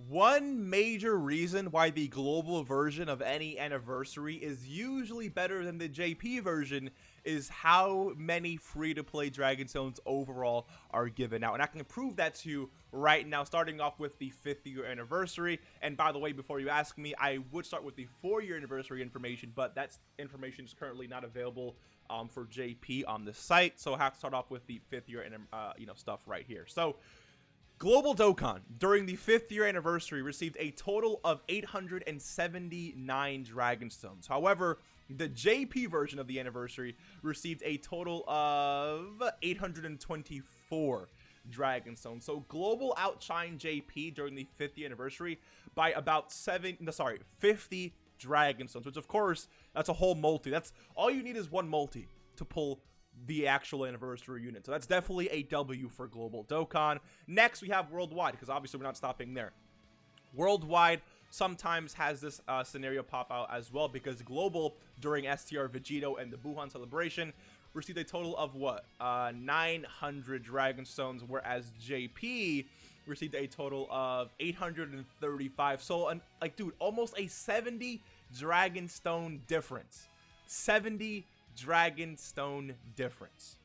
One major reason why the global version of any anniversary is usually better than the JP version is how many free-to-play Dragonstones overall are given out. And I can prove that to you right now, starting off with the 5th year anniversary. And by the way, before you ask me, I would start with the 4-year anniversary information, but that information is currently not available for JP on the site. So I have to start off with the 5th year stuff right here. So Global Dokkan, during the 5th year anniversary, received a total of 879 Dragonstones. However, the JP version of the anniversary received a total of 824 Dragonstones. So Global outshined JP during the 5th year anniversary by about 50 Dragonstones, which of course, that's a whole multi. That's all you need is one multi to pull the actual anniversary unit. So that's definitely a W for Global Dokkan. Next, we have Worldwide, because obviously we're not stopping there. Worldwide sometimes has this scenario pop out as well, because Global, during STR Vegito and the Buhan celebration, received a total of what? 900 Dragonstones, whereas JP received a total of 835. So, dude, almost a 70 Dragonstone difference. 70 Dragonstone difference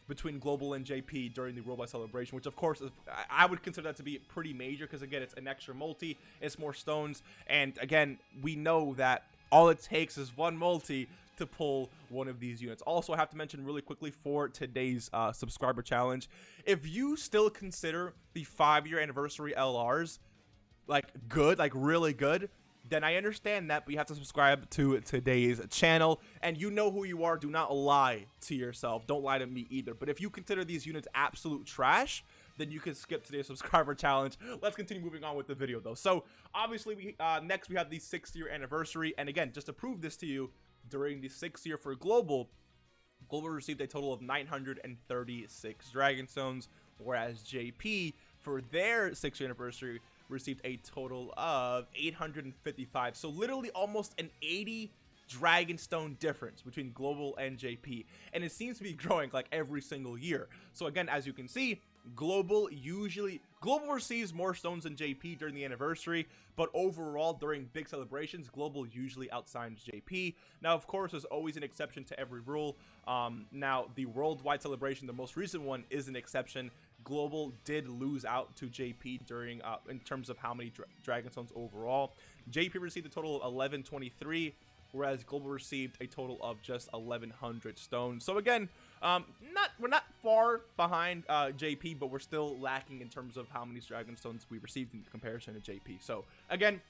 between Global and JP during the Worldwide celebration, which of course is, I would consider that to be pretty major, because again, it's an extra multi, it's more stones, and again, we know that all it takes is one multi to pull one of these units. Also, I have to mention really quickly for today's subscriber challenge, if you still consider the 5-year anniversary LRs good, really good, then I understand that, but you have to subscribe to today's channel, and you know who you are. Do not lie to yourself. Don't lie to me either. But if you consider these units absolute trash, then you can skip today's subscriber challenge. Let's continue moving on with the video, though. So, obviously, next we have the 6th year anniversary, and again, just to prove this to you, during the 6th year for Global received a total of 936 Dragonstones, whereas JP, for their 6th year anniversary, received a total of 855. So literally almost an 80 Dragonstone difference between Global and JP, and it seems to be growing every single year. So again, as you can see, Global receives more stones than JP during the anniversary, but overall during big celebrations, Global usually outshines JP. Now, of course, there's always an exception to every rule. Now, the Worldwide celebration, the most recent one, is an exception. Global did lose out to JP during in terms of how many Dragonstones overall. JP received a total of 1123, whereas Global received a total of just 1100 stones. So again, we're not far behind JP, but we're still lacking in terms of how many Dragonstones we received in comparison to JP. So again,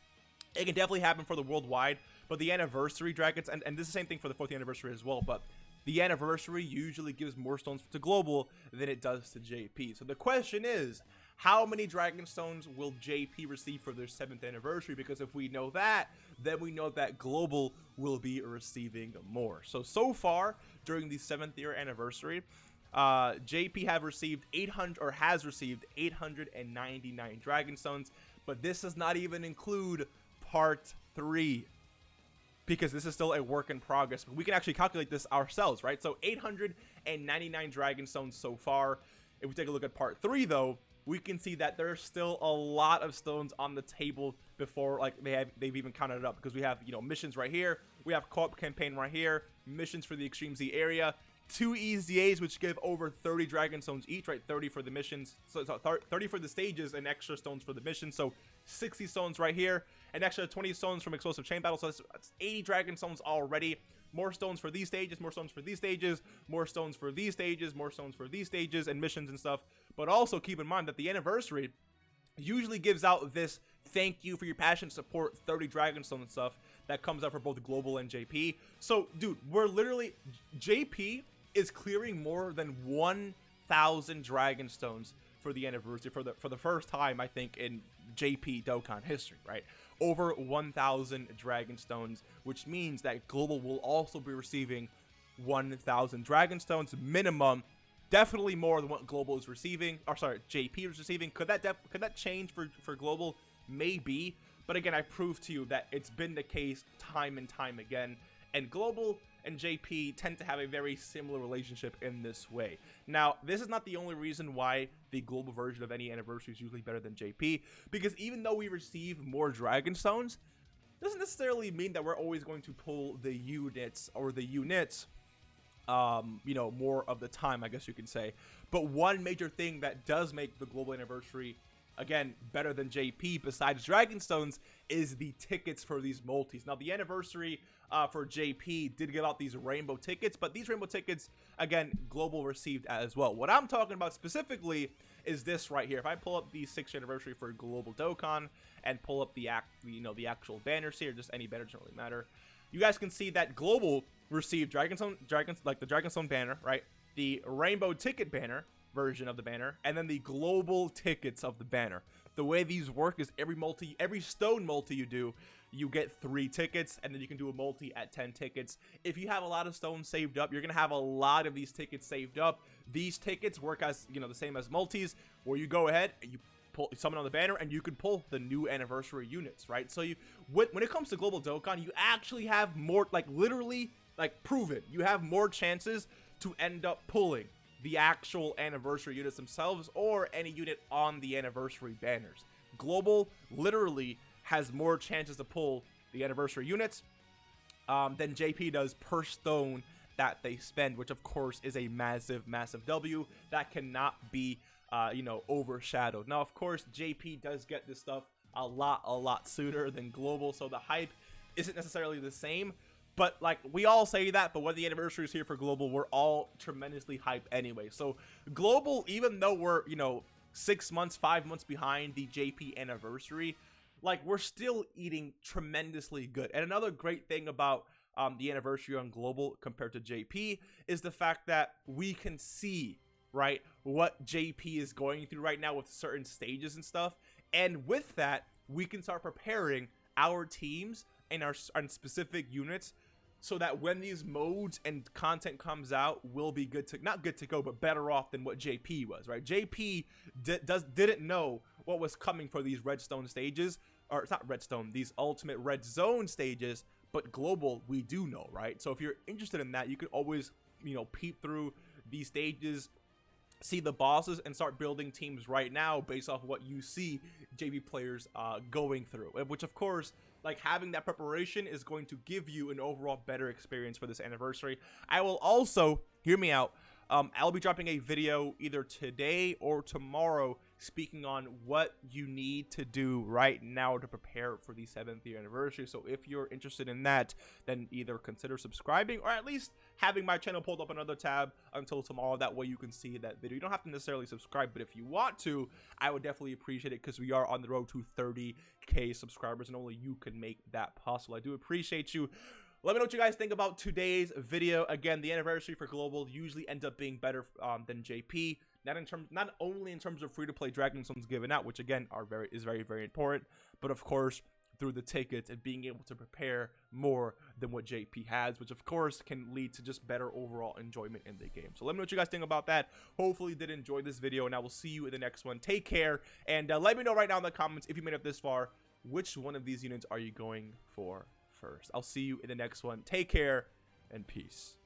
it can definitely happen for the Worldwide, but the anniversary dragons, and this is the same thing for the 4th anniversary as well, but the anniversary usually gives more stones to Global than it does to JP. So the question is, how many Dragonstones will JP receive for their 7th anniversary? Because if we know that, then we know that Global will be receiving more. So far, during the 7th year anniversary, JP has received 899 Dragonstones, but this does not even include Part 3. Because this is still a work in progress. We can actually calculate this ourselves, right? So 899 Dragonstones so far. If we take a look at Part 3, though, we can see that there's still a lot of stones on the table before they've even counted it up. Because we have, missions right here. We have co-op campaign right here. Missions for the Extreme Z area. 2 EZAs, which give over 30 Dragonstones each, right? 30 for the missions. So 30 for the stages and extra stones for the missions. So 60 stones right here. An extra 20 stones from explosive chain battle. So that's 80 Dragonstones already. More stones for these stages, more stones for these stages, more stones for these stages, more stones for these stages, and missions and stuff. But also keep in mind that the anniversary usually gives out this thank you for your passion, support, 30 Dragonstone and stuff that comes out for both Global and JP. So, dude, we're literally, JP is clearing more than 1,000 Dragonstones for the anniversary for the first time, I think, in JP Dokkan history, right? Over 1,000 Dragonstones, which means that Global will also be receiving 1,000 Dragonstones minimum. Definitely more than what Global is receiving, or sorry, JP is receiving. Could that change for Global? Maybe, but again, I proved to you that it's been the case time and time again. And Global, and JP tend to have a very similar relationship in this way. Now, this is not the only reason why the global version of any anniversary is usually better than JP, because even though we receive more Dragonstones, doesn't necessarily mean that we're always going to pull the units you know, more of the time, I guess you can say. But one major thing that does make the global anniversary, again, better than JP besides Dragonstones, is the tickets for these multis. Now, the anniversary for JP did give out these rainbow tickets, but these rainbow tickets, again, global received as well. What I'm talking about specifically is this right here. If I pull up the 6th anniversary for global Dokkan and pull up the actual banners here, just any banner, doesn't really matter, you guys can see that global received like the Dragonstone banner, right? The rainbow ticket banner version of the banner, and then the global tickets of the banner. The way these work is every stone multi you do, you get 3 tickets, and then you can do a multi at 10 tickets. If you have a lot of stones saved up, you're gonna have a lot of these tickets saved up. These tickets work as, you know, the same as multis, where you go ahead and you pull summon on the banner and you can pull the new anniversary units, right? So when it comes to global Dokkan, you actually have more, like, literally, like, proven, you have more chances to end up pulling the actual anniversary units themselves or any unit on the anniversary banners. Global literally has more chances to pull the anniversary units than JP does per stone that they spend, which of course is a massive W that cannot be you know, overshadowed. Now, of course, JP does get this stuff a lot sooner than global, so the hype isn't necessarily the same. But, like, we all say that, but when the anniversary is here for global, we're all tremendously hyped anyway. So global, even though we're, you know, 6 months, 5 months behind the JP anniversary, like, we're still eating tremendously good. And another great thing about the anniversary on global compared to JP is the fact that we can see, right, what JP is going through right now with certain stages and stuff. And with that, we can start preparing our teams and our specific units so that when these modes and content comes out, we'll be not good to go, but better off than what JP was, right? JP didn't know what was coming for these redstone stages, or it's not redstone, these ultimate red zone stages, but global, we do know, right? So if you're interested in that, you could always, you know, peep through these stages, see the bosses, and start building teams right now based off what you see JP players going through, which of course, like, having that preparation is going to give you an overall better experience for this anniversary. I will also, hear me out, I'll be dropping a video either today or tomorrow speaking on what you need to do right now to prepare for the 7th year anniversary. So if you're interested in that, then either consider subscribing or at least having my channel pulled up another tab until tomorrow. That way you can see that video. You don't have to necessarily subscribe, but if you want to, I would definitely appreciate it, because we are on the road to 30K subscribers and only you can make that possible. I do appreciate you. Let me know what you guys think about today's video. Again, the anniversary for global usually ends up being better than JP. Not only in terms of free-to-play Dragonstones given out, which again is very important, but of course through the tickets and being able to prepare more than what JP has, which of course can lead to just better overall enjoyment in the game. So let me know what you guys think about that. Hopefully you did enjoy this video, and I will see you in the next one. Take care, and let me know right now in the comments, if you made it this far, which one of these units are you going for first. I'll see you in the next one. Take care and peace.